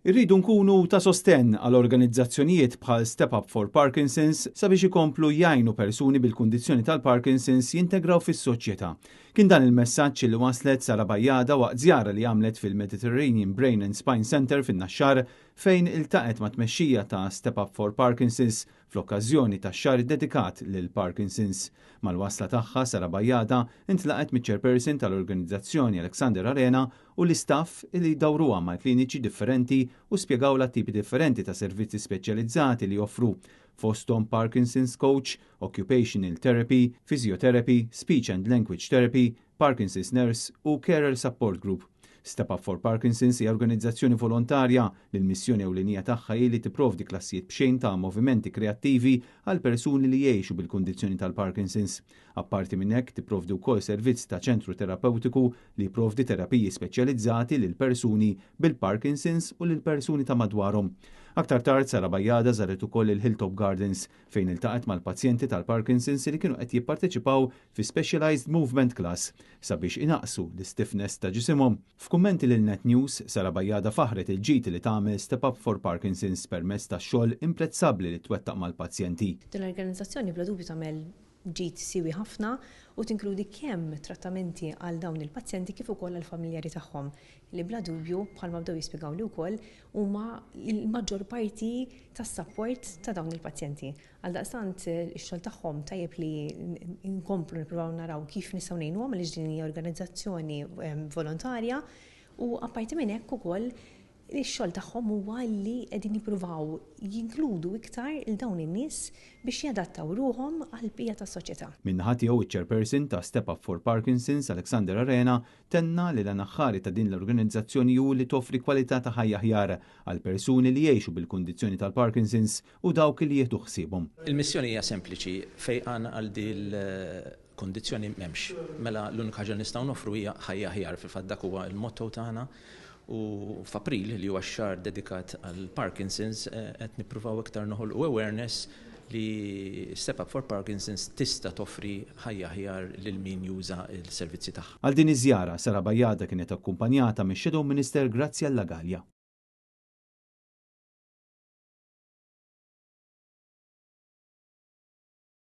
Irridu nkunu ta' sostenn għal organizzazzjonijiet bħal Step Up for Parkinson's sabiex ikomplu jgħinu persuni bil-kundizzjoni tal-Parkinson's jintegraw fis-soċjetà. Kien dan il-messaġġ li waslet Sara Bajjada waqt żjara li għamlet fil-Mediterranean Brain and Spine Center fin-Naxxar fejn iltaqet ma' tmexxija ta' Step Up for Parkinson's fl-okkażjoni tax-xahar dedikat lil Parkinson's. Mal-wasla tagħha Sara Bajjada intlaqet miċ-chairperson tal-organizzazzjoni Alexander Arena u l-istaff li jdawruha ma' kliniċi differenti u spjegawla tipi differenti ta' servizzi speċjalizzati li joffru fosthom Parkinson's coach, occupational therapy, physiotherapy, speech and language therapy, Parkinson's nurse u carer support group. Step Up for Parkinson's hija organizzazzjoni volontarja li l-missjoni ewlenija tagħha hi li tipprovdi klassijiet b'xejn ta' movimenti kreattivi għal persuni li jgħixu bil-kundizzjoni tal-Parkinson's. Apparti minn hekk tipprovdi wkoll servizz ta' ċentru terapeutiku li jipprovdi terapiji speċjalizzati lil persuni bil-Parkinson's u lil persuni ta' madwarhom. Aktar tard Sara Bajjada żaret ukoll il-Hilltop Gardens fejn iltaqet mal-pazjenti tal-Parkinson's li kienu qed jipparteċipaw fi Specialized Movement Class sabiex inaqsu l-stiffness ta' ġisimhom. F'kummenti lil Net News, Sara Bajjada faħret il-ġid li tagħmel Step Up for Parkinson's permezz tax-xogħol imprezzabbli li twettaq mal-pazjenti. Din l-organizzazzjoni bla dubju tagħmel ġid siwi ħafna u tinkludi kemm trattamenti għal dawn il-pazjenti kif ukoll għall-familjari tagħhom li bla dubju bħalma bdew jispjegaw li wkoll huma l-maġġor parti tas-support ta' dawn il-pazjenti. Għaldaqstant ix-xogħol tagħhom tajjeb li nkomplu nippruvaw naraw kif nistgħu ngħinuhom għaliex din hija organizzazzjoni volontarja u apparti minn hekk ukoll ix-xogħol tagħhom huwa li qegħdin jippruvaw jinkludu iktar il dawn in-nies biex jadattaw ruhom għall-bqija tas-soċjetà. Min-naħa tiegħu iċ-chairperson ta' Step Up for Parkinson's Alexander Arena tenna li l-anaħħari ta' din l-organizzazzjoni hu li toffri kwalità ta' ħajja aħjar għal persuni li jgħixu bil-kundizzjoni tal-Parkinson's u dawk li jieħdu ħsiebhom. Il-missjoni hija sempliċi fejn għal din kondizzjoni m'hemmx. Mela l-unika ħaġa nistgħu nofru hija ħajja aħjar fil-fatt dak huwa l-motto tagħna. U f'April li huwa x-xahar dedikat għal Parkinson's qed nippruvaw iktar noħolqu awareness li Step Up for Parkinson's tista' toffri ħajja aħjar lil min juża l-servizzi tagħha. Għal din iż-żjara Sara Bajjada kienet akkumpanjata mix-Shadow Minister Grazzi Allagalja.